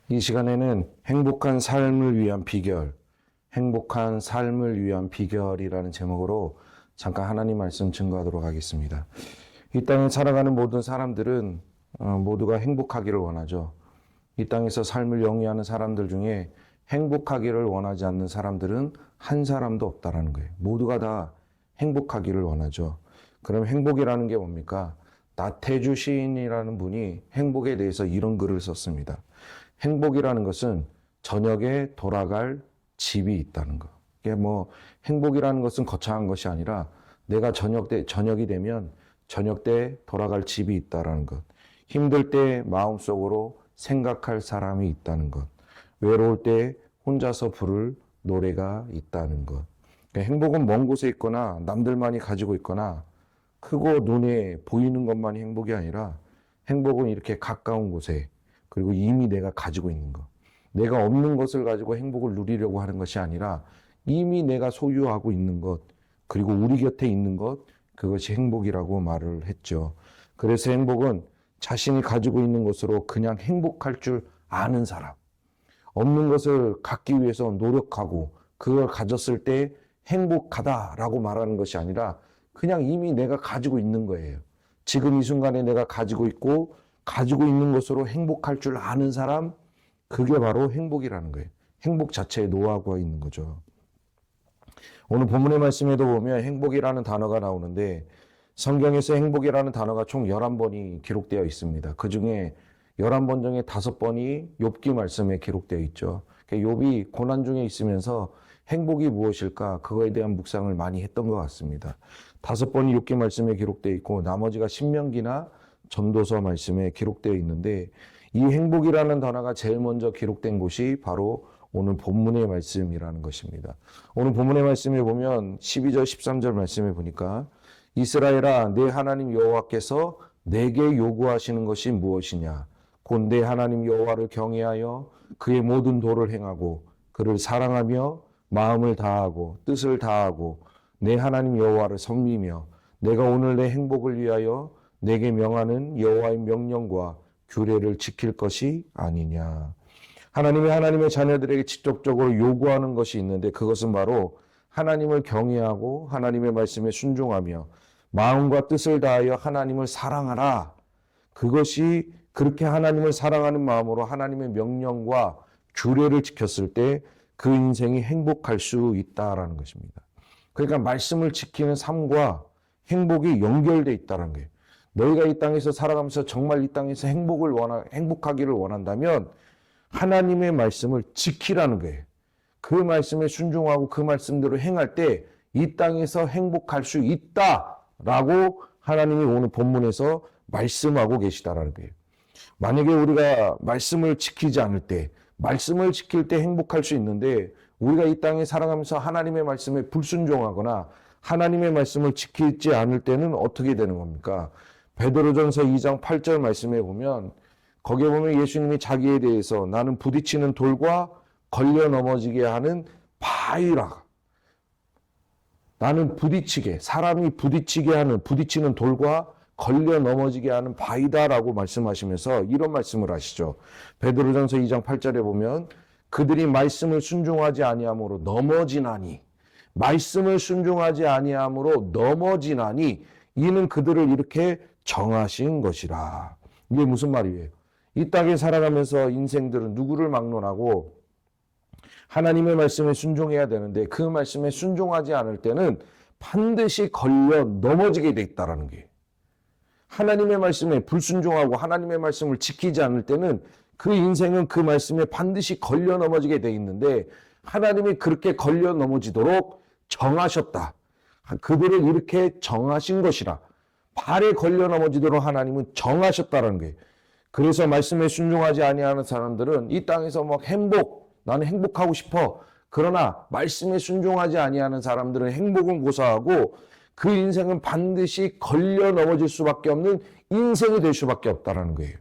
이 시간에는 행복한 삶을 위한 비결, 행복한 삶을 위한 비결이라는 제목으로 잠깐 하나님 말씀 증거하도록 하겠습니다. 이 땅에 살아가는 모든 사람들은 모두가 행복하기를 원하죠. 이 땅에서 삶을 영위하는 사람들 중에 행복하기를 원하지 않는 사람들은 한 사람도 없다라는 거예요. 모두가 다 행복하기를 원하죠. 그럼 행복이라는 게 뭡니까? 나태주 시인이라는 분이 행복에 대해서 이런 글을 썼습니다. 행복이라는 것은 저녁에 돌아갈 집이 있다는 거. 이게 행복이라는 것은 거창한 것이 아니라 내가 저녁이 되면 저녁 때 돌아갈 집이 있다라는 것. 힘들 때 마음속으로 생각할 사람이 있다는 것. 외로울 때 혼자서 부를 노래가 있다는 것. 그러니까 행복은 먼 곳에 있거나 남들만이 가지고 있거나 크고 눈에 보이는 것만이 행복이 아니라 행복은 이렇게 가까운 곳에 그리고 이미 내가 가지고 있는 것. 내가 없는 것을 가지고 행복을 누리려고 하는 것이 아니라 이미 내가 소유하고 있는 것, 그리고 우리 곁에 있는 것, 그것이 행복이라고 말을 했죠. 그래서 행복은 자신이 가지고 있는 것으로 그냥 행복할 줄 아는 사람. 없는 것을 갖기 위해서 노력하고 그걸 가졌을 때 행복하다라고 말하는 것이 아니라 그냥 이미 내가 가지고 있는 거예요. 지금 이 순간에 내가 가지고 있고 가지고 있는 것으로 행복할 줄 아는 사람, 그게 바로 행복이라는 거예요. 행복 자체에 노하우가 있는 거죠. 오늘 본문의 말씀에도 보면 행복이라는 단어가 나오는데 성경에서 행복이라는 단어가 총 11번이 기록되어 있습니다. 그 중에 11번 중에 5번이 욥기 말씀에 기록되어 있죠. 욥이 고난 중에 있으면서 행복이 무엇일까? 그거에 대한 묵상을 많이 했던 것 같습니다. 5번이 욥기 말씀에 기록되어 있고 나머지가 신명기나 전도서 말씀에 기록되어 있는데 이 행복이라는 단어가 제일 먼저 기록된 곳이 바로 오늘 본문의 말씀이라는 것입니다. 오늘 본문의 말씀에 보면 12절 13절 말씀에 보니까 이스라엘아 내 하나님 여호와께서 내게 요구하시는 것이 무엇이냐 곧 내 하나님 여호와를 경외하여 그의 모든 도를 행하고 그를 사랑하며 마음을 다하고 뜻을 다하고 내 하나님 여호와를 섬기며 내가 오늘 내 행복을 위하여 내게 명하는 여호와의 명령과 규례를 지킬 것이 아니냐. 하나님의 자녀들에게 직접적으로 요구하는 것이 있는데 그것은 바로 하나님을 경외하고 하나님의 말씀에 순종하며 마음과 뜻을 다하여 하나님을 사랑하라. 그것이 그렇게 하나님을 사랑하는 마음으로 하나님의 명령과 규례를 지켰을 때 그 인생이 행복할 수 있다라는 것입니다. 그러니까 말씀을 지키는 삶과 행복이 연결되어 있다는 거예요. 너희가 이 땅에서 살아가면서 정말 이 땅에서 행복하기를 원한다면 하나님의 말씀을 지키라는 거예요. 그 말씀에 순종하고 그 말씀대로 행할 때 이 땅에서 행복할 수 있다라고 하나님이 오늘 본문에서 말씀하고 계시다라는 거예요. 만약에 우리가 말씀을 지키지 않을 때, 말씀을 지킬 때 행복할 수 있는데 우리가 이 땅에 살아가면서 하나님의 말씀에 불순종하거나 하나님의 말씀을 지키지 않을 때는 어떻게 되는 겁니까? 베드로전서 2장 8절 말씀에 보면 거기에 보면 예수님이 자기에 대해서 나는 부딪히는 돌과 걸려 넘어지게 하는 바위라. 나는 사람이 부딪히는 돌과 걸려 넘어지게 하는 바위다라고 말씀하시면서 이런 말씀을 하시죠. 베드로전서 2장 8절에 보면 그들이 말씀을 순종하지 아니함으로 넘어지나니 말씀을 순종하지 아니함으로 넘어지나니 이는 그들을 이렇게 정하신 것이라. 이게 무슨 말이에요? 이 땅에 살아가면서 인생들은 누구를 막론하고 하나님의 말씀에 순종해야 되는데 그 말씀에 순종하지 않을 때는 반드시 걸려 넘어지게 돼 있다는 게. 하나님의 말씀에 불순종하고 하나님의 말씀을 지키지 않을 때는 그 인생은 그 말씀에 반드시 걸려 넘어지게 돼 있는데 하나님이 그렇게 걸려 넘어지도록 정하셨다. 그들을 이렇게 정하신 것이라. 발에 걸려 넘어지도록 하나님은 정하셨다는 거예요. 그래서 말씀에 순종하지 아니하는 사람들은 이 땅에서 나는 행복하고 싶어. 그러나 말씀에 순종하지 아니하는 사람들은 행복은 고사하고 그 인생은 반드시 걸려 넘어질 수밖에 없는 인생이 될 수밖에 없다는 거예요.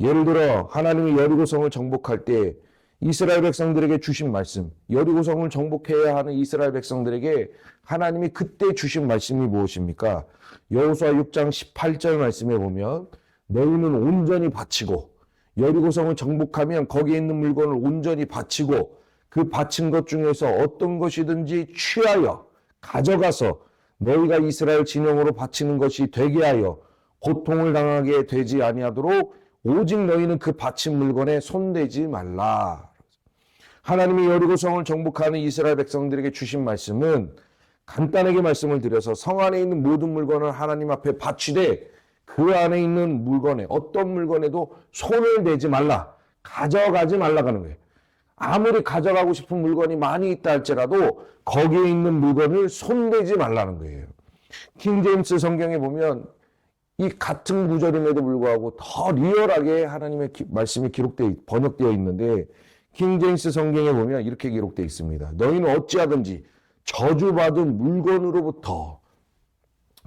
예를 들어 하나님이 여리고성을 정복할 때 이스라엘 백성들에게 주신 말씀, 여리고성을 정복해야 하는 이스라엘 백성들에게 하나님이 그때 주신 말씀이 무엇입니까? 여호수아 6장 18절 말씀에 보면 너희는 온전히 바치고 여리고성을 정복하면 거기에 있는 물건을 온전히 바치고 그 바친 것 중에서 어떤 것이든지 취하여 가져가서 너희가 이스라엘 진영으로 바치는 것이 되게 하여 고통을 당하게 되지 아니하도록 오직 너희는 그 바친 물건에 손대지 말라. 하나님이 여리고성을 정복하는 이스라엘 백성들에게 주신 말씀은 간단하게 말씀을 드려서 성 안에 있는 모든 물건을 하나님 앞에 바치되 그 안에 있는 물건에 어떤 물건에도 손을 대지 말라. 가져가지 말라고 하는 거예요. 아무리 가져가고 싶은 물건이 많이 있다 할지라도 거기에 있는 물건을 손대지 말라는 거예요. 킹제임스 성경에 보면 이 같은 구절임에도 불구하고 더 리얼하게 하나님의 말씀이 번역되어 있는데 킹제임스 성경에 보면 이렇게 기록되어 있습니다. 너희는 어찌하든지 저주받은 물건으로부터,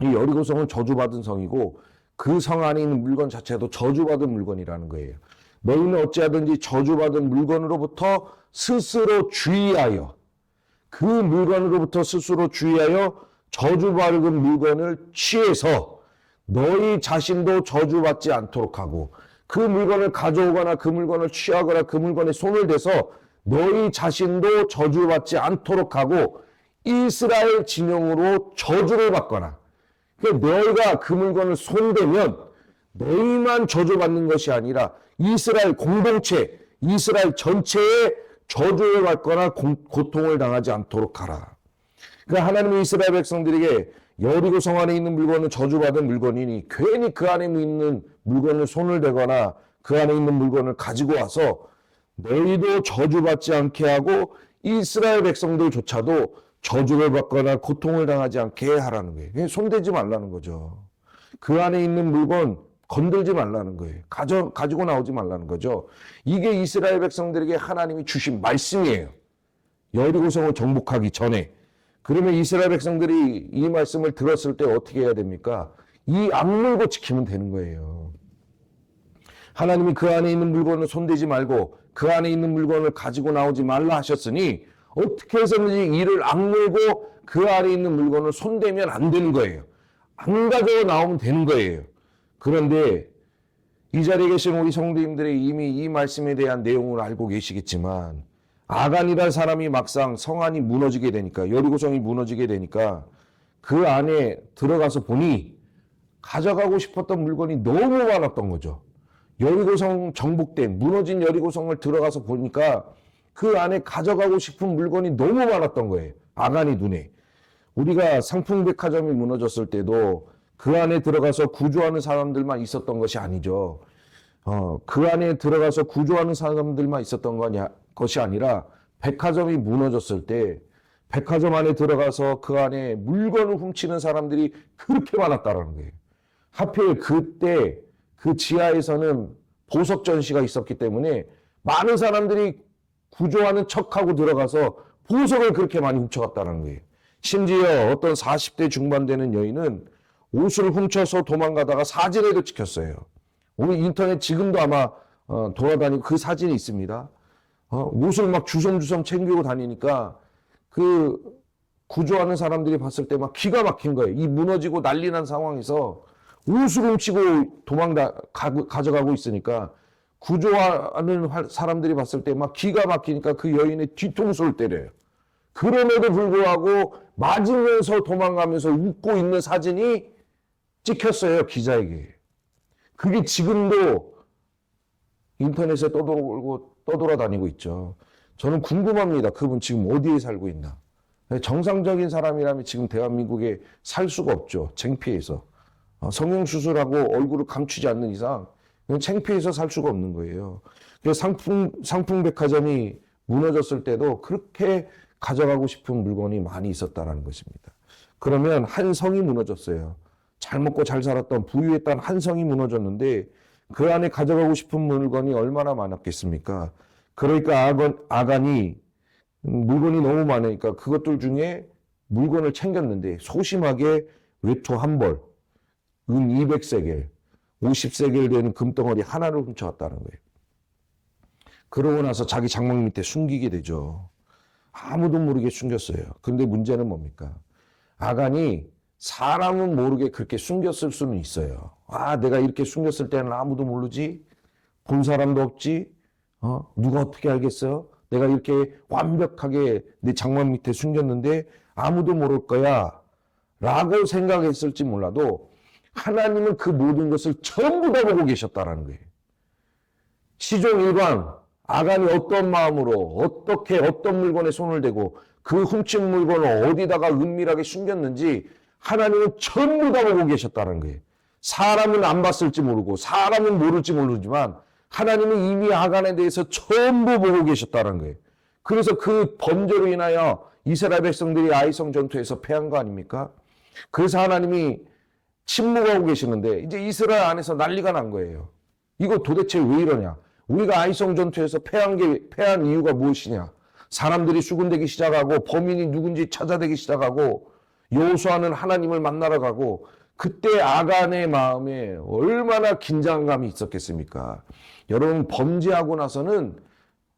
이 여리고성은 저주받은 성이고 그 성 안에 있는 물건 자체도 저주받은 물건이라는 거예요. 너희는 어찌하든지 저주받은 물건으로부터 스스로 주의하여, 그 물건으로부터 스스로 주의하여 저주받은 물건을 취해서 너희 자신도 저주받지 않도록 하고, 그 물건을 가져오거나 그 물건을 취하거나 그 물건에 손을 대서 너희 자신도 저주받지 않도록 하고 이스라엘 진영으로 저주를 받거나, 그러니까 너희가 그 물건을 손대면 너희만 저주받는 것이 아니라 이스라엘 공동체, 이스라엘 전체에 저주를 받거나 고통을 당하지 않도록 하라. 그러니까 하나님이 이스라엘 백성들에게 여리고 성 안에 있는 물건은 저주받은 물건이니 괜히 그 안에 있는 물건을 손을 대거나 그 안에 있는 물건을 가지고 와서 너희도 저주받지 않게 하고 이스라엘 백성들조차도 저주를 받거나 고통을 당하지 않게 하라는 거예요. 손대지 말라는 거죠. 그 안에 있는 물건 건들지 말라는 거예요. 가지고 나오지 말라는 거죠. 이게 이스라엘 백성들에게 하나님이 주신 말씀이에요. 여리고성을 정복하기 전에. 그러면 이스라엘 백성들이 이 말씀을 들었을 때 어떻게 해야 됩니까? 이 악물고 지키면 되는 거예요. 하나님이 그 안에 있는 물건을 손대지 말고 그 안에 있는 물건을 가지고 나오지 말라 하셨으니 어떻게 해서든지 이를 악물고 그 안에 있는 물건을 손대면 안 되는 거예요. 안 가져고 나오면 되는 거예요. 그런데 이 자리에 계신 우리 성도님들이 이미 이 말씀에 대한 내용을 알고 계시겠지만 아간이라는 사람이 막상 성안이 무너지게 되니까, 여리고성이 무너지게 되니까 그 안에 들어가서 보니 가져가고 싶었던 물건이 너무 많았던 거죠. 여리고성 정복된 무너진 여리고성을 들어가서 보니까 그 안에 가져가고 싶은 물건이 너무 많았던 거예요. 아간이 눈에. 우리가 상품백화점이 무너졌을 때도 그 안에 들어가서 구조하는 사람들만 있었던 것이 아니죠. 그 안에 들어가서 구조하는 사람들만 있었던 것이 아니라 백화점이 무너졌을 때 백화점 안에 들어가서 그 안에 물건을 훔치는 사람들이 그렇게 많았다라는 거예요. 하필 그때 그 지하에서는 보석 전시가 있었기 때문에 많은 사람들이 구조하는 척하고 들어가서 보석을 그렇게 많이 훔쳐갔다는 거예요. 심지어 어떤 40대 중반 되는 여인은 옷을 훔쳐서 도망가다가 사진에도 찍혔어요. 우리 인터넷 지금도 아마 돌아다니고 그 사진이 있습니다. 옷을 막 주섬주섬 챙기고 다니니까 그 구조하는 사람들이 봤을 때 막 기가 막힌 거예요. 이 무너지고 난리 난 상황에서 옷을 훔치고 가져가고 있으니까 구조하는 사람들이 봤을 때 막 기가 막히니까 그 여인의 뒤통수를 때려요. 그럼에도 불구하고 맞으면서 도망가면서 웃고 있는 사진이 찍혔어요, 기자에게. 그게 지금도 인터넷에 떠돌아다니고 있죠. 저는 궁금합니다. 그분 지금 어디에 살고 있나. 정상적인 사람이라면 지금 대한민국에 살 수가 없죠. 창피해서. 성형수술하고 얼굴을 감추지 않는 이상 창피해서 살 수가 없는 거예요. 그래서 상품백화점이 무너졌을 때도 그렇게 가져가고 싶은 물건이 많이 있었다는 것입니다. 그러면 한 성이 무너졌어요. 잘 먹고 잘 살았던 부유했던 한 성이 무너졌는데 그 안에 가져가고 싶은 물건이 얼마나 많았겠습니까? 그러니까 아간이 물건이 너무 많으니까 그것들 중에 물건을 챙겼는데 소심하게 외투 한 벌, 은 200세겔, 50세겔 되는 금덩어리 하나를 훔쳐왔다는 거예요. 그러고 나서 자기 장막 밑에 숨기게 되죠. 아무도 모르게 숨겼어요. 그런데 문제는 뭡니까? 아간이 사람은 모르게 그렇게 숨겼을 수는 있어요. 내가 이렇게 숨겼을 때는 아무도 모르지? 본 사람도 없지. 누가 어떻게 알겠어? 내가 이렇게 완벽하게 내 장막 밑에 숨겼는데 아무도 모를 거야. 라고 생각했을지 몰라도 하나님은 그 모든 것을 전부 다 보고 계셨다라는 거예요. 시종일관 아간이 어떤 마음으로 어떻게 어떤 물건에 손을 대고 그 훔친 물건을 어디다가 은밀하게 숨겼는지 하나님은 전부 다 보고 계셨다는 거예요. 사람은 안 봤을지 모르고 사람은 모를지 모르지만 하나님은 이미 아간에 대해서 전부 보고 계셨다는 거예요. 그래서 그 범죄로 인하여 이스라엘 백성들이 아이성 전투에서 패한 거 아닙니까? 그래서 하나님이 침묵하고 계시는데 이제 이스라엘 안에서 난리가 난 거예요. 이거 도대체 왜 이러냐? 우리가 아이성 전투에서 패한 이유가 무엇이냐? 사람들이 수군대기 시작하고 범인이 누군지 찾아내기 시작하고 여호수아는 하나님을 만나러 가고 그때 아간의 마음에 얼마나 긴장감이 있었겠습니까? 여러분 범죄하고 나서는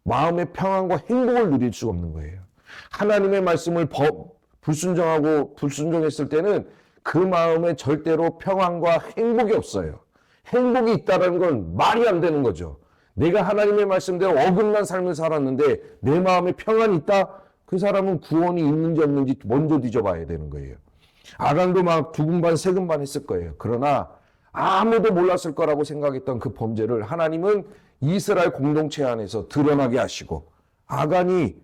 마음의 평안과 행복을 누릴 수가 없는 거예요. 하나님의 말씀을 불순종했을 때는 그 마음에 절대로 평안과 행복이 없어요. 행복이 있다는 건 말이 안 되는 거죠. 내가 하나님의 말씀대로 어긋난 삶을 살았는데 내 마음에 평안이 있다? 그 사람은 구원이 있는지 없는지 먼저 뒤져봐야 되는 거예요. 아간도 막 두근반 세근반 했을 거예요. 그러나 아무도 몰랐을 거라고 생각했던 그 범죄를 하나님은 이스라엘 공동체 안에서 드러나게 하시고 아간이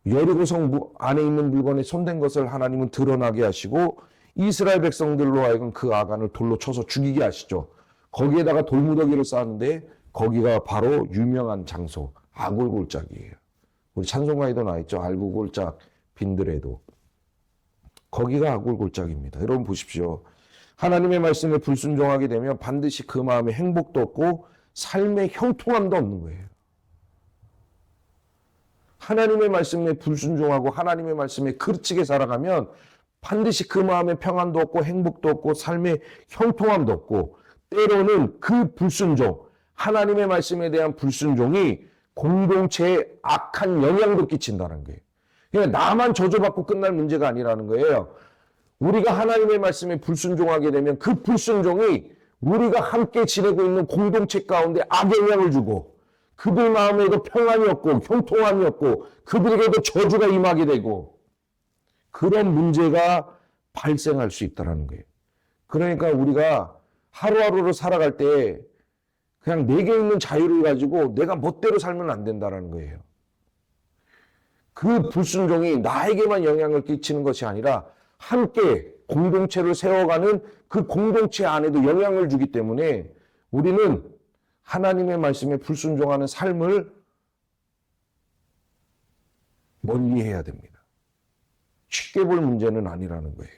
여리고성 안에 있는 물건에 손댄 것을 하나님은 드러나게 하시고 이스라엘 백성들로 하여금 그 아간을 돌로 쳐서 죽이게 하시죠. 거기에다가 돌무더기를 쌓았는데 거기가 바로 유명한 장소 아골골짜기예요. 우리 찬송가에도 나와있죠. 알구골짝 빈들에도. 거기가 아골골짝입니다. 여러분 보십시오. 하나님의 말씀에 불순종하게 되면 반드시 그 마음에 행복도 없고 삶의 형통함도 없는 거예요. 하나님의 말씀에 불순종하고 하나님의 말씀에 그르치게 살아가면 반드시 그 마음에 평안도 없고 행복도 없고 삶의 형통함도 없고 때로는 그 불순종, 하나님의 말씀에 대한 불순종이 공동체에 악한 영향도 끼친다는 거예요. 그냥 나만 저주받고 끝날 문제가 아니라는 거예요. 우리가 하나님의 말씀에 불순종하게 되면 그 불순종이 우리가 함께 지내고 있는 공동체 가운데 악영향을 주고 그들 마음에도 평안이 없고 형통함이 없고 그들에게도 저주가 임하게 되고 그런 문제가 발생할 수 있다는 거예요. 그러니까 우리가 하루하루를 살아갈 때 그냥 내게 있는 자유를 가지고 내가 멋대로 살면 안 된다는 거예요. 그 불순종이 나에게만 영향을 끼치는 것이 아니라 함께 공동체를 세워가는 그 공동체 안에도 영향을 주기 때문에 우리는 하나님의 말씀에 불순종하는 삶을 멀리해야 됩니다. 쉽게 볼 문제는 아니라는 거예요.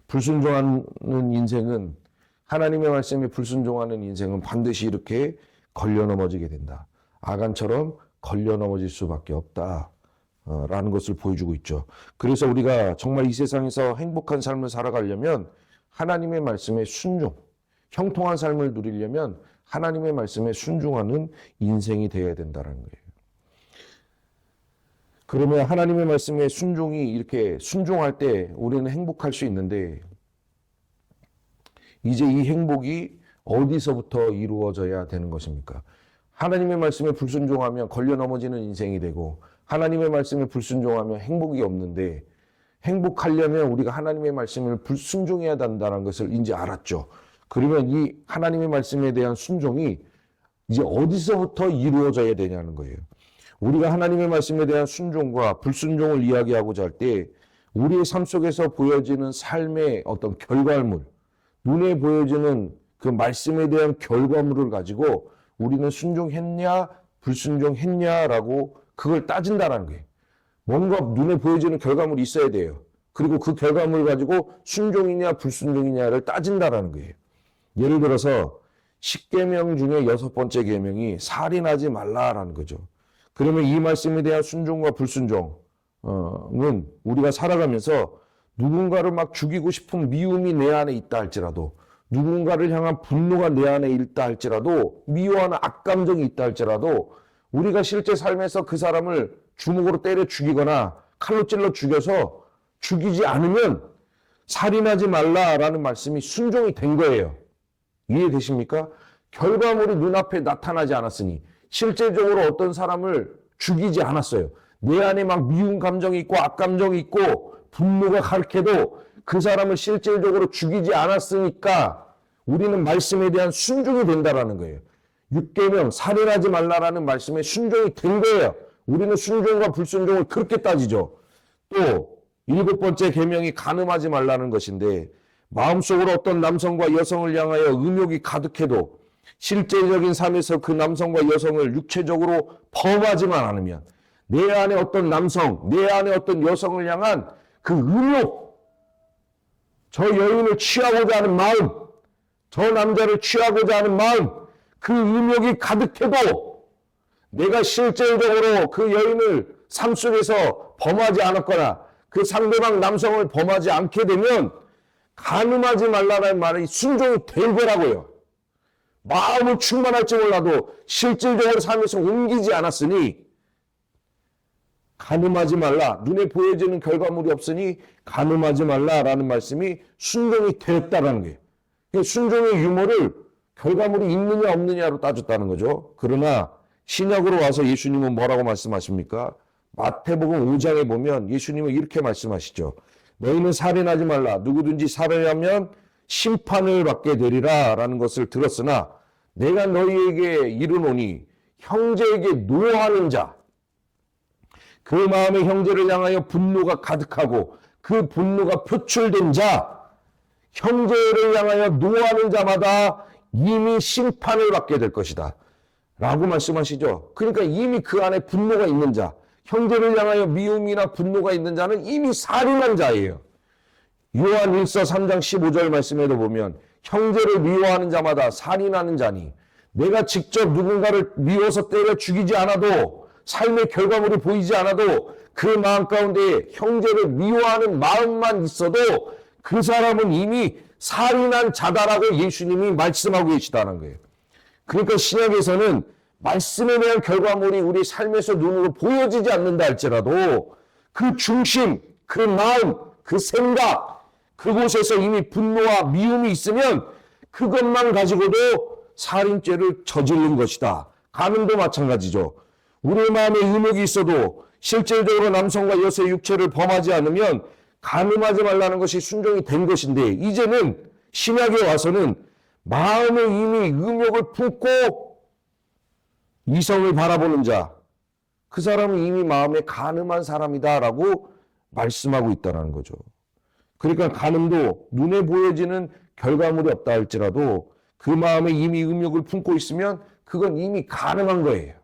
불순종하는 인생은 하나님의 말씀에 불순종하는 인생은 반드시 이렇게 걸려 넘어지게 된다. 아간처럼 걸려 넘어질 수밖에 없다. 라는 것을 보여주고 있죠. 그래서 우리가 정말 이 세상에서 행복한 삶을 살아가려면 하나님의 말씀에 순종, 형통한 삶을 누리려면 하나님의 말씀에 순종하는 인생이 되어야 된다는 거예요. 그러면 하나님의 말씀에 순종이 이렇게 순종할 때 우리는 행복할 수 있는데 이제 이 행복이 어디서부터 이루어져야 되는 것입니까? 하나님의 말씀에 불순종하면 걸려 넘어지는 인생이 되고 하나님의 말씀에 불순종하면 행복이 없는데 행복하려면 우리가 하나님의 말씀을 불순종해야 된다는 것을 이제 알았죠. 그러면 이 하나님의 말씀에 대한 순종이 이제 어디서부터 이루어져야 되냐는 거예요. 우리가 하나님의 말씀에 대한 순종과 불순종을 이야기하고자 할 때 우리의 삶 속에서 보여지는 삶의 어떤 결과물, 눈에 보여지는 그 말씀에 대한 결과물을 가지고 우리는 순종했냐 불순종했냐라고 그걸 따진다라는 거예요. 뭔가 눈에 보여지는 결과물이 있어야 돼요. 그리고 그 결과물을 가지고 순종이냐 불순종이냐를 따진다라는 거예요. 예를 들어서 10계명 중에 6번째 계명이 살인하지 말라라는 거죠. 그러면 이 말씀에 대한 순종과 불순종은 우리가 살아가면서 누군가를 막 죽이고 싶은 미움이 내 안에 있다 할지라도 누군가를 향한 분노가 내 안에 있다 할지라도 미워하는 악감정이 있다 할지라도 우리가 실제 삶에서 그 사람을 주먹으로 때려 죽이거나 칼로 찔러 죽여서 죽이지 않으면 살인하지 말라라는 말씀이 순종이 된 거예요. 이해되십니까? 결과물이 눈앞에 나타나지 않았으니 실제적으로 어떤 사람을 죽이지 않았어요. 내 안에 막 미운 감정이 있고 악감정이 있고 분노가 가득해도 그 사람을 실질적으로 죽이지 않았으니까 우리는 말씀에 대한 순종이 된다라는 거예요. 6계명 살인하지 말라라는 말씀에 순종이 된 거예요. 우리는 순종과 불순종을 그렇게 따지죠. 또 7번째 계명이 간음하지 말라는 것인데 마음속으로 어떤 남성과 여성을 향하여 음욕이 가득해도 실제적인 삶에서 그 남성과 여성을 육체적으로 범하지만 않으면 내 안에 어떤 남성, 내 안에 어떤 여성을 향한 그 음욕, 저 여인을 취하고자 하는 마음, 저 남자를 취하고자 하는 마음, 그 음욕이 가득해도 내가 실질적으로 그 여인을 삶 속에서 범하지 않았거나 그 상대방 남성을 범하지 않게 되면 간음하지 말라는 말이 순종이 될 거라고요. 마음은 충만할지 몰라도 실질적으로 삶에서 옮기지 않았으니 간음하지 말라. 눈에 보여지는 결과물이 없으니 간음하지 말라라는 말씀이 순종이 되었다라는 거예요. 순종의 유무를 결과물이 있느냐 없느냐로 따졌다는 거죠. 그러나 신약으로 와서 예수님은 뭐라고 말씀하십니까? 마태복음 5장에 보면 예수님은 이렇게 말씀하시죠. 너희는 살인하지 말라. 누구든지 살인하면 심판을 받게 되리라 라는 것을 들었으나 내가 너희에게 이르노니 형제에게 노하는 자, 그 마음에 형제를 향하여 분노가 가득하고 그 분노가 표출된 자, 형제를 향하여 노하는 자마다 이미 심판을 받게 될 것이다 라고 말씀하시죠. 그러니까 이미 그 안에 분노가 있는 자, 형제를 향하여 미움이나 분노가 있는 자는 이미 살인한 자예요. 요한 1서 3장 15절 말씀에도 보면 형제를 미워하는 자마다 살인하는 자니 내가 직접 누군가를 미워서 때려 죽이지 않아도 삶의 결과물이 보이지 않아도 그 마음 가운데 형제를 미워하는 마음만 있어도 그 사람은 이미 살인한 자다라고 예수님이 말씀하고 계시다는 거예요. 그러니까 신약에서는 말씀에 대한 결과물이 우리 삶에서 눈으로 보여지지 않는다 할지라도 그 중심, 그 마음, 그 생각, 그곳에서 이미 분노와 미움이 있으면 그것만 가지고도 살인죄를 저지른 것이다. 간음도 마찬가지죠. 우리의 마음에 의욕이 있어도 실질적으로 남성과 여성의 육체를 범하지 않으면 간음하지 말라는 것이 순종이 된 것인데 이제는 신약에 와서는 마음에 이미 의욕을 품고 이성을 바라보는 자, 그 사람은 이미 마음에 간음한 사람이다라고 말씀하고 있다는 거죠. 그러니까 간음도 눈에 보여지는 결과물이 없다 할지라도 그 마음에 이미 음욕을 품고 있으면 그건 이미 간음한 거예요.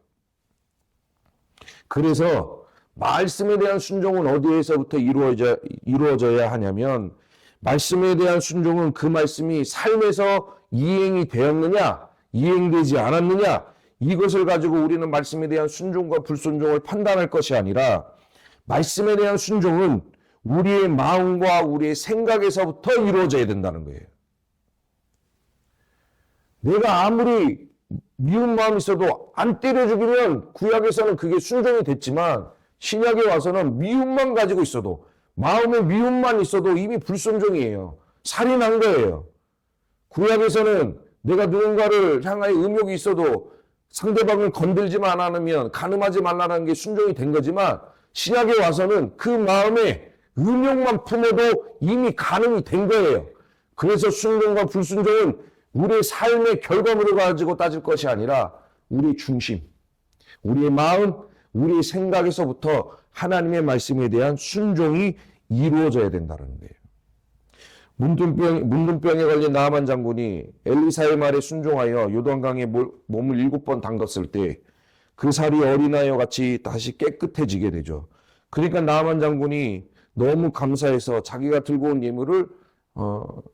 그래서 말씀에 대한 순종은 어디에서부터 이루어져야 하냐면 말씀에 대한 순종은 그 말씀이 삶에서 이행이 되었느냐, 이행되지 않았느냐 이것을 가지고 우리는 말씀에 대한 순종과 불순종을 판단할 것이 아니라 말씀에 대한 순종은 우리의 마음과 우리의 생각에서부터 이루어져야 된다는 거예요. 내가 아무리 미운 마음이 있어도 안 때려 죽이면 구약에서는 그게 순종이 됐지만 신약에 와서는 미움만 가지고 있어도 마음에 미움만 있어도 이미 불순종이에요. 살인한 거예요. 구약에서는 내가 누군가를 향하여 음욕이 있어도 상대방을 건들지만 않으면 간음하지 말라는 게 순종이 된 거지만 신약에 와서는 그 마음에 음욕만 품어도 이미 간음이 된 거예요. 그래서 순종과 불순종은 우리의 삶의 결과물을 가지고 따질 것이 아니라 우리의 중심, 우리의 마음, 우리의 생각에서부터 하나님의 말씀에 대한 순종이 이루어져야 된다는 거예요. 문둥병에 걸린 나아만 장군이 엘리사의 말에 순종하여 요단강에 몸을 7번 담갔을 때 그 살이 어린아이와 같이 다시 깨끗해지게 되죠. 그러니까 나아만 장군이 너무 감사해서 자기가 들고 온 예물을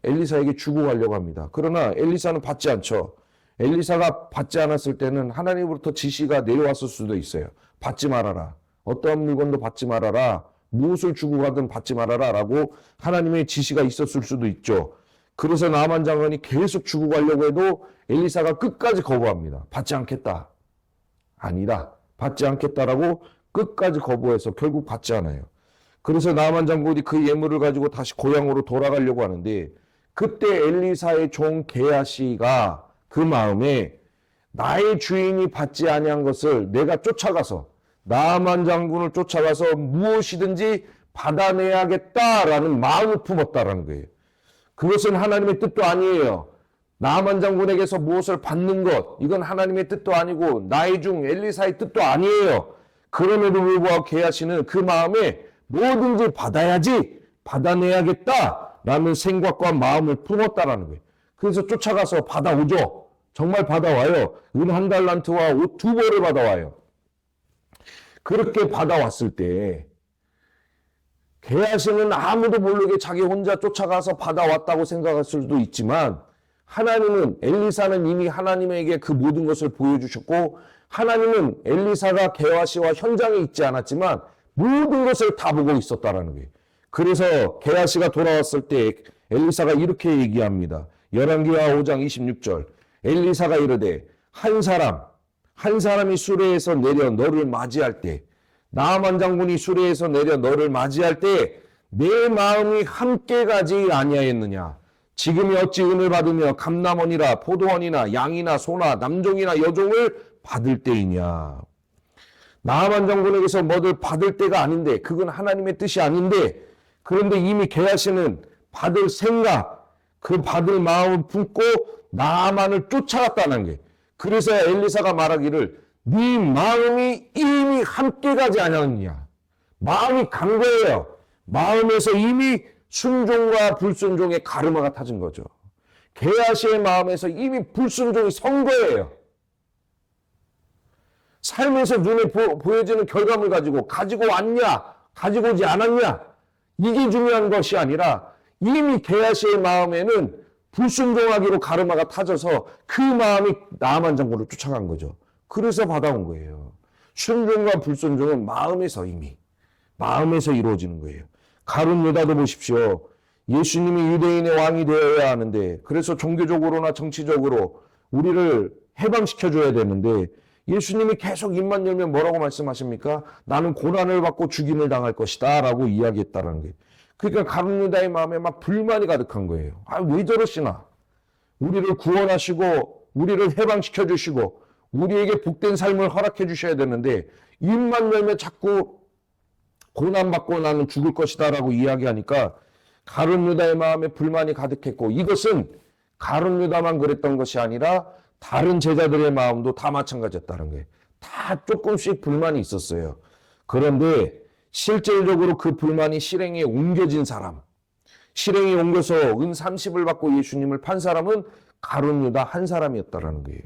엘리사에게 주고 가려고 합니다. 그러나 엘리사는 받지 않죠. 엘리사가 받지 않았을 때는 하나님으로부터 지시가 내려왔을 수도 있어요. 받지 말아라. 어떠한 물건도 받지 말아라. 무엇을 주고 가든 받지 말아라 라고 하나님의 지시가 있었을 수도 있죠. 그래서 나아만 장군이 계속 주고 가려고 해도 엘리사가 끝까지 거부합니다. 받지 않겠다. 아니다. 받지 않겠다라고 끝까지 거부해서 결국 받지 않아요. 그래서 나아만 장군이 그 예물을 가지고 다시 고향으로 돌아가려고 하는데 그때 엘리사의 종 게하시가 그 마음에 나의 주인이 받지 아니한 것을 내가 쫓아가서 나만 장군을 쫓아가서 무엇이든지 받아내야겠다라는 마음을 품었다라는 거예요. 그것은 하나님의 뜻도 아니에요. 나만 장군에게서 무엇을 받는 것, 이건 하나님의 뜻도 아니고 나의 중 엘리사의 뜻도 아니에요. 그럼에도 불구하고 게하시는 그 마음에 뭐든지 받아야지, 받아내야겠다라는 생각과 마음을 품었다라는 거예요. 그래서 쫓아가서 받아오죠. 정말 받아와요. 은 1달란트와 옷 2벌을 받아와요. 그렇게 받아왔을 때 게하시는 아무도 모르게 자기 혼자 쫓아가서 받아왔다고 생각할 수도 있지만 하나님은, 엘리사는 이미 하나님에게 그 모든 것을 보여주셨고 하나님은 엘리사가 게하시와 현장에 있지 않았지만 모든 것을 다 보고 있었다라는 거예요. 그래서 게하시가 돌아왔을 때 엘리사가 이렇게 얘기합니다. 열왕기하 5장 26절. 엘리사가 이르되 한 사람이 수레에서 내려 너를 맞이할 때, 나아만 장군이 수레에서 내려 너를 맞이할 때 내 마음이 함께 가지 아니하였느냐. 지금이 어찌 은을 받으며 감남원이라 포도원이나 양이나 소나 남종이나 여종을 받을 때이냐. 나아만 장군에게서 뭐를 받을 때가 아닌데, 그건 하나님의 뜻이 아닌데, 그런데 이미 게하시는 받을 생각, 그 받을 마음을 품고 나아만을 쫓아갔다는 게, 그래서 엘리사가 말하기를 네 마음이 이미 함께 가지 않았느냐. 마음이 간 거예요. 마음에서 이미 순종과 불순종의 가르마가 타진 거죠. 게하시의 마음에서 이미 불순종이 선 거예요. 삶에서 눈에 보여지는 결과물 가지고 왔냐, 가지고 오지 않았냐, 이게 중요한 것이 아니라 이미 게하시의 마음에는 불순종하기로 가르마가 타져서 그 마음이 나아만 장군을 쫓아간 거죠. 그래서 받아온 거예요. 순종과 불순종은 마음에서 이루어지는 거예요. 가룟 유다도 보십시오. 예수님이 유대인의 왕이 되어야 하는데, 그래서 종교적으로나 정치적으로 우리를 해방시켜줘야 되는데, 예수님이 계속 입만 열면 뭐라고 말씀하십니까? 나는 고난을 받고 죽임을 당할 것이다 라고 이야기했다는 거예요. 그러니까 가룟 유다의 마음에 막 불만이 가득한 거예요. 왜 저러시나? 우리를 구원하시고 우리를 해방시켜 주시고 우리에게 복된 삶을 허락해 주셔야 되는데 입만 열면 자꾸 고난받고 나는 죽을 것이다 라고 이야기하니까 가룟 유다의 마음에 불만이 가득했고, 이것은 가룟 유다만 그랬던 것이 아니라 다른 제자들의 마음도 다 마찬가지였다는 거예요. 다 조금씩 불만이 있었어요. 그런데 실질적으로 그 불만이 실행에 옮겨진 사람, 실행에 옮겨서 은 30을 받고 예수님을 판 사람은 가룟 유다 한 사람이었다라는 거예요.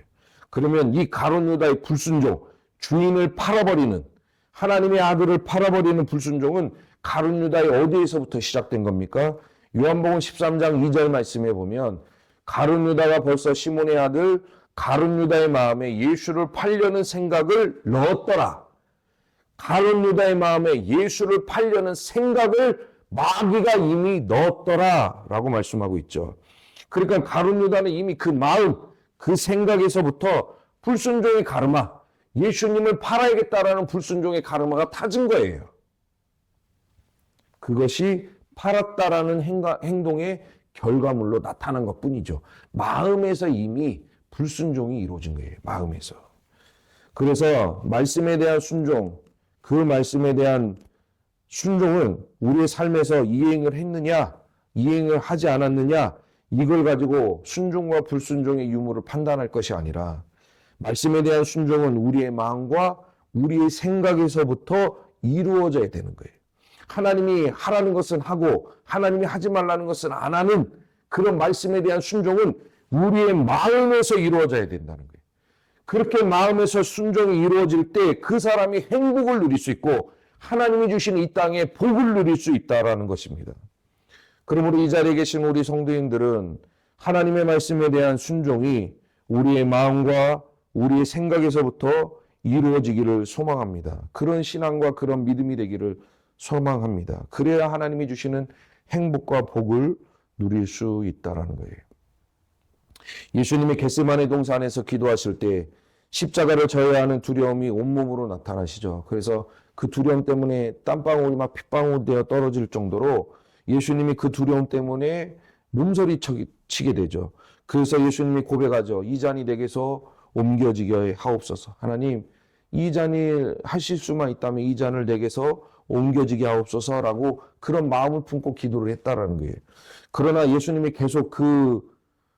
그러면 이 가룟 유다의 불순종, 주인을 팔아버리는, 하나님의 아들을 팔아버리는 불순종은 가룟 유다의 어디에서부터 시작된 겁니까? 요한복음 13장 2절 말씀에 보면 가룟 유다가 벌써 시몬의 아들 가룟 유다의 마음에 예수를 팔려는 생각을 넣었더라. 가룟 유다의 마음에 예수를 팔려는 생각을 마귀가 이미 넣었더라 라고 말씀하고 있죠. 그러니까 가룟 유다는 이미 그 마음, 그 생각에서부터 불순종의 가르마, 예수님을 팔아야겠다라는 불순종의 가르마가 타진 거예요. 그것이 팔았다라는 행동의 결과물로 나타난 것뿐이죠. 마음에서 이미 불순종이 이루어진 거예요. 마음에서. 그래서 말씀에 대한 순종, 그 말씀에 대한 순종은 우리의 삶에서 이행을 했느냐, 이행을 하지 않았느냐, 이걸 가지고 순종과 불순종의 유무를 판단할 것이 아니라 말씀에 대한 순종은 우리의 마음과 우리의 생각에서부터 이루어져야 되는 거예요. 하나님이 하라는 것은 하고 하나님이 하지 말라는 것은 안 하는 그런 말씀에 대한 순종은 우리의 마음에서 이루어져야 된다는 거예요. 그렇게 마음에서 순종이 이루어질 때 그 사람이 행복을 누릴 수 있고 하나님이 주신 이 땅에 복을 누릴 수 있다라는 것입니다. 그러므로 이 자리에 계신 우리 성도님들은 하나님의 말씀에 대한 순종이 우리의 마음과 우리의 생각에서부터 이루어지기를 소망합니다. 그런 신앙과 그런 믿음이 되기를 소망합니다. 그래야 하나님이 주시는 행복과 복을 누릴 수 있다라는 거예요. 예수님이 겟세마네 동산에서 기도하실 때 십자가를 져야 하는 두려움이 온몸으로 나타나시죠. 그래서 그 두려움 때문에 땀방울이 막 핏방울 되어 떨어질 정도로 예수님이 그 두려움 때문에 몸서리 치게 되죠. 그래서 예수님이 고백하죠. 이 잔이 내게서 옮겨지게 하옵소서. 하나님, 이 잔이 하실 수만 있다면 이 잔을 내게서 옮겨지게 하옵소서라고 그런 마음을 품고 기도를 했다라는 거예요. 그러나 예수님이 계속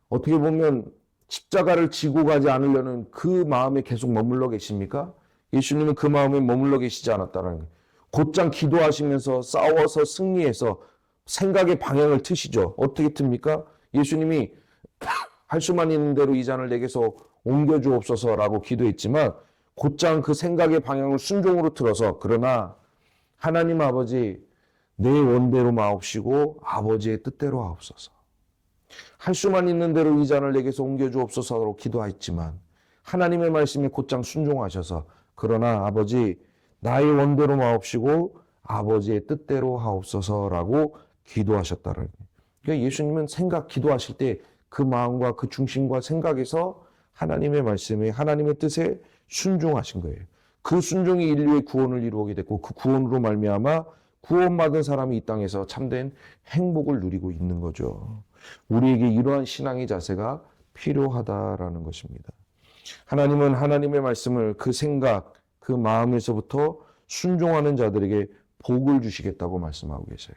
어떻게 보면 십자가를 지고 가지 않으려는 그 마음에 계속 머물러 계십니까? 예수님은 그 마음에 머물러 계시지 않았다라는 거예요. 곧장 기도하시면서 싸워서 승리해서 생각의 방향을 트시죠. 어떻게 틉니까? 예수님이 할 수만 있는 대로 이 잔을 내게서 옮겨주옵소서라고 기도했지만 곧장 그 생각의 방향을 순종으로 틀어서 그러나 하나님 아버지 내 원대로 마옵시고 아버지의 뜻대로 하옵소서. 할 수만 있는 대로 이 잔을 내게서 옮겨주옵소서로 기도했지만 하나님의 말씀에 곧장 순종하셔서 그러나 아버지 나의 원대로 마옵시고 아버지의 뜻대로 하옵소서라고 기도하셨다는 거예요. 그러니까 예수님은 기도하실 때 그 마음과 그 중심과 생각에서 하나님의 말씀에 하나님의 뜻에 순종하신 거예요. 그 순종이 인류의 구원을 이루게 됐고 그 구원으로 말미암아 구원받은 사람이 이 땅에서 참된 행복을 누리고 있는 거죠. 우리에게 이러한 신앙의 자세가 필요하다라는 것입니다. 하나님은 하나님의 말씀을 그 생각, 그 마음에서부터 순종하는 자들에게 복을 주시겠다고 말씀하고 계세요.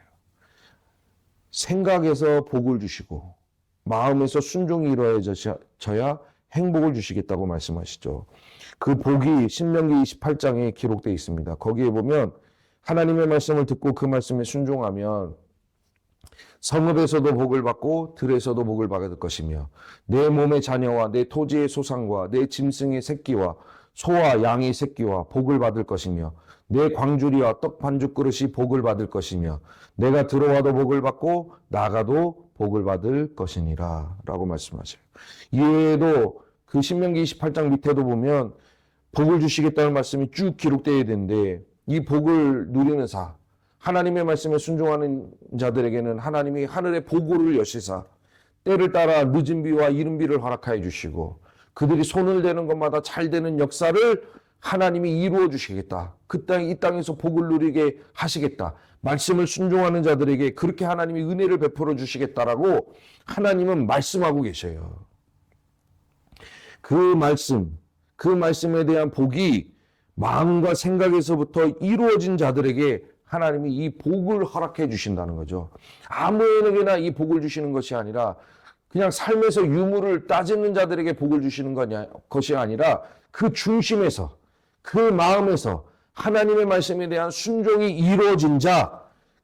생각에서 복을 주시고 마음에서 순종이 이루어져야 행복을 주시겠다고 말씀하시죠. 그 복이 신명기 28장에 기록되어 있습니다. 거기에 보면 하나님의 말씀을 듣고 그 말씀에 순종하면 성읍에서도 복을 받고 들에서도 복을 받을 것이며 내 몸의 자녀와 내 토지의 소산과 내 짐승의 새끼와 소와 양의 새끼와 복을 받을 것이며 내 광주리와 떡 반죽 그릇이 복을 받을 것이며 내가 들어와도 복을 받고 나가도 복을 받을 것이니라 라고 말씀하셔요. 이외에도 그 신명기 28장 밑에도 보면 복을 주시겠다는 말씀이 쭉 기록되어야 되는데 이 복을 누리는 하나님의 말씀에 순종하는 자들에게는 하나님이 하늘의 보고를 여시사 때를 따라 늦은 비와 이른 비를 허락하여 주시고 그들이 손을 대는 것마다 잘 되는 역사를 하나님이 이루어 주시겠다. 이 땅에서 복을 누리게 하시겠다. 말씀을 순종하는 자들에게 그렇게 하나님이 은혜를 베풀어 주시겠다라고 하나님은 말씀하고 계셔요. 그 말씀에 대한 복이 마음과 생각에서부터 이루어진 자들에게 하나님이 이 복을 허락해 주신다는 거죠. 아무에게나 이 복을 주시는 것이 아니라 그냥 삶에서 유무를 따지는 자들에게 복을 주시는 것이 아니라 그 중심에서 그 마음에서 하나님의 말씀에 대한 순종이 이루어진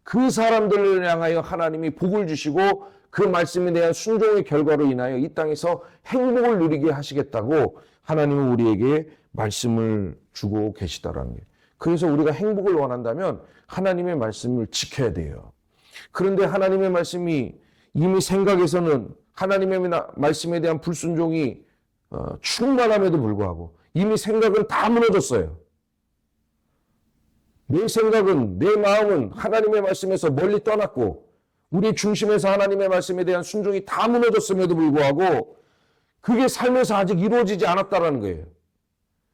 그 사람들을 향하여 하나님이 복을 주시고 그 말씀에 대한 순종의 결과로 인하여 이 땅에서 행복을 누리게 하시겠다고 하나님은 우리에게 말씀을 주고 계시다라는 거예요. 그래서 우리가 행복을 원한다면 하나님의 말씀을 지켜야 돼요. 그런데 하나님의 말씀이 이미 생각에서는 하나님의 말씀에 대한 불순종이 충만함에도 불구하고 이미 생각은 다 무너졌어요. 내 생각은, 내 마음은 하나님의 말씀에서 멀리 떠났고 우리 중심에서 하나님의 말씀에 대한 순종이 다 무너졌음에도 불구하고 그게 삶에서 아직 이루어지지 않았다라는 거예요.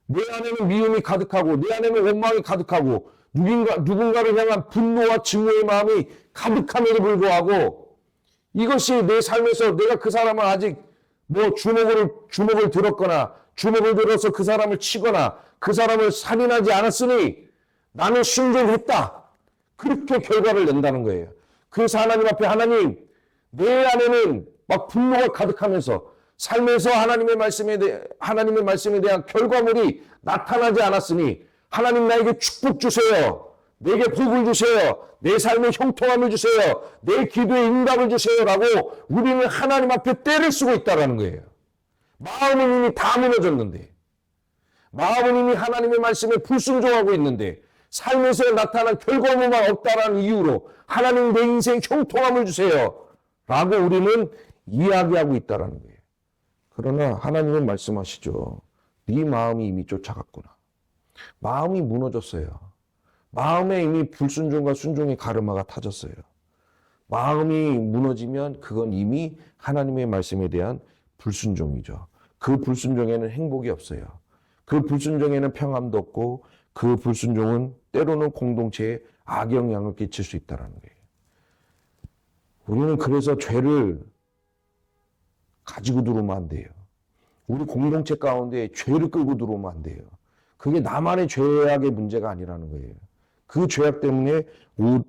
내 안에는 미움이 가득하고 내 안에는 원망이 가득하고 누군가를 향한 분노와 증오의 마음이 가득함에도 불구하고 이것이 내 삶에서 내가 그 사람을 아직 주먹을 들었거나 주먹을 들어서 그 사람을 치거나 그 사람을 살인하지 않았으니 나는 순종했다. 그렇게 결과를 낸다는 거예요. 그래서 하나님 앞에 하나님 내 안에는 막 분노가 가득하면서 삶에서 하나님의 말씀에 대한 결과물이 나타나지 않았으니 하나님 나에게 축복 주세요. 내게 복을 주세요. 내 삶에 형통함을 주세요. 내 기도에 응답을 주세요라고 우리는 하나님 앞에 떼를 쓰고 있다는 거예요. 마음은 이미 다 무너졌는데 마음은 이미 하나님의 말씀에 불순종하고 있는데 삶에서 나타난 결과물만 없다라는 이유로 하나님 내 인생 형통함을 주세요 라고 우리는 이야기하고 있다는 거예요. 그러나 하나님은 말씀하시죠. 네 마음이 이미 쫓아갔구나. 마음이 무너졌어요. 마음에 이미 불순종과 순종의 가르마가 타졌어요. 마음이 무너지면 그건 이미 하나님의 말씀에 대한 불순종이죠. 그 불순종에는 행복이 없어요. 그 불순종에는 평안도 없고 그 불순종은 때로는 공동체에 악영향을 끼칠 수 있다는 거예요. 우리는 그래서 죄를 가지고 들어오면 안 돼요. 우리 공동체 가운데 죄를 끌고 들어오면 안 돼요. 그게 나만의 죄악의 문제가 아니라는 거예요. 그 죄악 때문에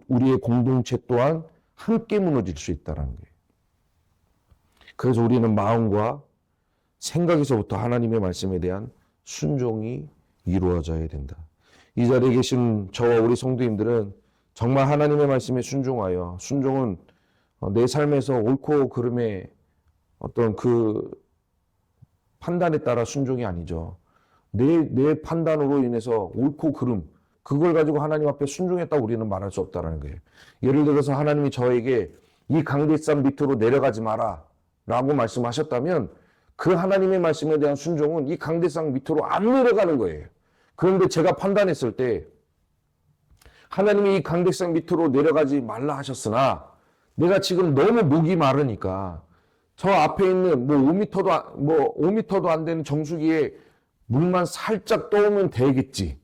우리의 공동체 또한 함께 무너질 수 있다는 거예요. 그래서 우리는 마음과 생각에서부터 하나님의 말씀에 대한 순종이 이루어져야 된다. 이 자리에 계신 저와 우리 성도님들은 정말 하나님의 말씀에 순종하여, 순종은 내 삶에서 옳고 그름의 어떤 그 판단에 따라 순종이 아니죠. 내 판단으로 인해서 옳고 그름, 그걸 가지고 하나님 앞에 순종했다고 우리는 말할 수 없다는 거예요. 예를 들어서 하나님이 저에게 이 강대산 밑으로 내려가지 마라 라고 말씀하셨다면 그 하나님의 말씀에 대한 순종은 이 강대산 밑으로 안 내려가는 거예요. 그런데 제가 판단했을 때 하나님이 이 강대산 밑으로 내려가지 말라 하셨으나 내가 지금 너무 목이 마르니까 저 앞에 있는 5m도 안 되는 정수기에 물만 살짝 떠오면 되겠지.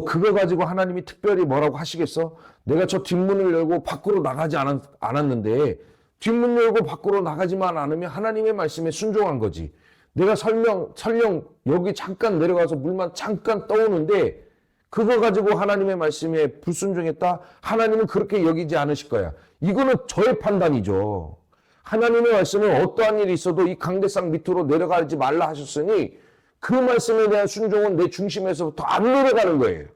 그거 가지고 하나님이 특별히 뭐라고 하시겠어? 내가 저 뒷문을 열고 밖으로 나가지 않았는데 뒷문 열고 밖으로 나가지만 않으면 하나님의 말씀에 순종한 거지. 내가 설령 여기 잠깐 내려가서 물만 잠깐 떠오는데 그거 가지고 하나님의 말씀에 불순종했다? 하나님은 그렇게 여기지 않으실 거야. 이거는 저의 판단이죠. 하나님의 말씀은 어떠한 일이 있어도 이 강대상 밑으로 내려가지 말라 하셨으니 그 말씀에 대한 순종은 내 중심에서부터 안 내려가는 거예요.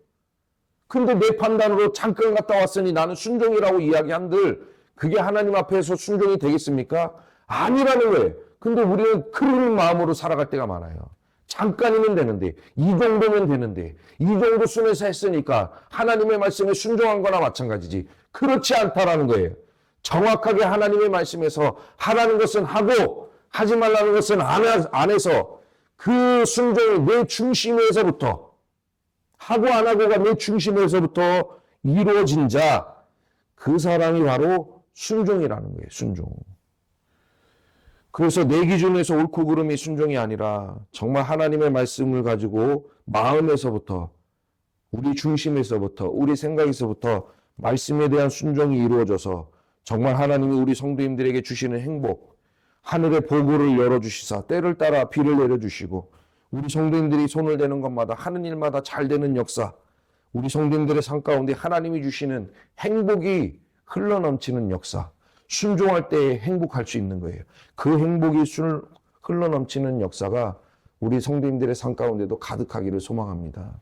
근데 내 판단으로 잠깐 갔다 왔으니 나는 순종이라고 이야기한들 그게 하나님 앞에서 순종이 되겠습니까? 아니라는 거예요. 근데 우리는 그런 마음으로 살아갈 때가 많아요. 잠깐이면 되는데, 이 정도면 되는데, 이 정도 순에서 했으니까 하나님의 말씀에 순종한 거나 마찬가지지. 그렇지 않다라는 거예요. 정확하게 하나님의 말씀에서 하라는 것은 하고 하지 말라는 것은 안 해서 그 순종이 내 중심에서부터 하고 안 하고가 내 중심에서부터 이루어진 자, 그 사람이 바로 순종이라는 거예요. 순종. 그래서 내 기준에서 옳고 그름이 순종이 아니라 정말 하나님의 말씀을 가지고 마음에서부터 우리 중심에서부터 우리 생각에서부터 말씀에 대한 순종이 이루어져서 정말 하나님이 우리 성도님들에게 주시는 행복, 하늘의 보고를 열어주시사 때를 따라 비를 내려주시고 우리 성도님들이 손을 대는 것마다 하는 일마다 잘 되는 역사, 우리 성도님들의 삶 가운데 하나님이 주시는 행복이 흘러넘치는 역사, 순종할 때 행복할 수 있는 거예요. 그 행복이 흘러넘치는 역사가 우리 성도님들의 삶 가운데도 가득하기를 소망합니다.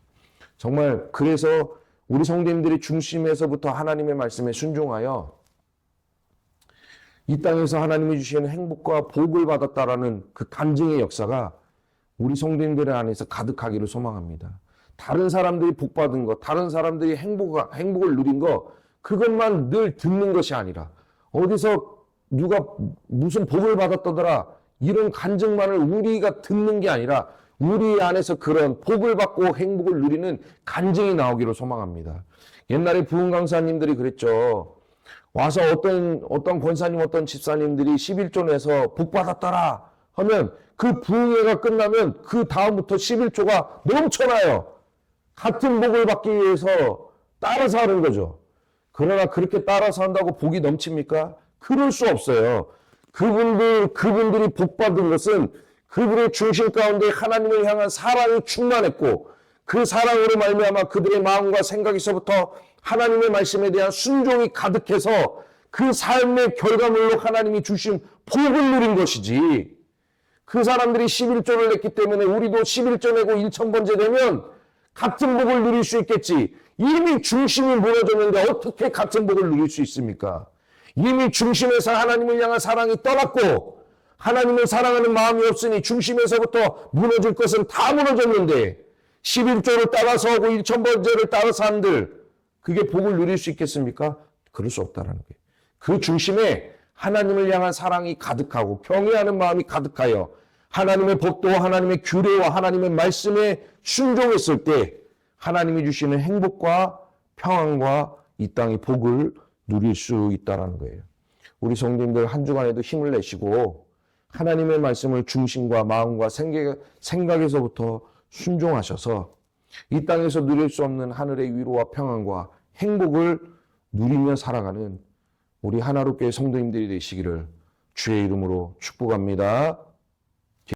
정말 그래서 우리 성도님들이 중심에서부터 하나님의 말씀에 순종하여 이 땅에서 하나님이 주시는 행복과 복을 받았다라는 그 간증의 역사가 우리 성도님들의 안에서 가득하기를 소망합니다. 다른 사람들이 복 받은 것, 다른 사람들이 행복을 누린 것, 그것만 늘 듣는 것이 아니라 어디서 누가 무슨 복을 받았다더라 이런 간증만을 우리가 듣는 게 아니라 우리 안에서 그런 복을 받고 행복을 누리는 간증이 나오기를 소망합니다. 옛날에 부흥 강사님들이 그랬죠. 와서 어떤 권사님, 어떤 집사님들이 11조 내서 복 받았더라 하면 그 부흥회가 끝나면 그 다음부터 11조가 넘쳐나요. 같은 복을 받기 위해서 따라서 하는 거죠. 그러나 그렇게 따라서 한다고 복이 넘칩니까? 그럴 수 없어요. 그분들이 복 받은 것은 그들의 중심 가운데 하나님을 향한 사랑이 충만했고 그 사랑으로 말미암아 그들의 마음과 생각에서부터 하나님의 말씀에 대한 순종이 가득해서 그 삶의 결과물로 하나님이 주신 복을 누린 것이지. 그 사람들이 11조를 냈기 때문에 우리도 11조 내고 1,000번째 되면 같은 복을 누릴 수 있겠지. 이미 중심이 무너졌는데 어떻게 같은 복을 누릴 수 있습니까? 이미 중심에서 하나님을 향한 사랑이 떠났고 하나님을 사랑하는 마음이 없으니 중심에서부터 무너질 것은 다 무너졌는데 11조를 따라서 하고 1,000번째를 따라서 한들 그게 복을 누릴 수 있겠습니까? 그럴 수 없다는 거예요. 그 중심에 하나님을 향한 사랑이 가득하고 경외하는 마음이 가득하여 하나님의 법도 하나님의 규례와 하나님의 말씀에 순종했을 때 하나님이 주시는 행복과 평안과 이 땅의 복을 누릴 수 있다는 거예요. 우리 성도님들 한 주간에도 힘을 내시고 하나님의 말씀을 중심과 마음과 생각에서부터 순종하셔서 이 땅에서 누릴 수 없는 하늘의 위로와 평안과 행복을 누리며 살아가는 우리 하나로교회 성도님들이 되시기를 주의 이름으로 축복합니다.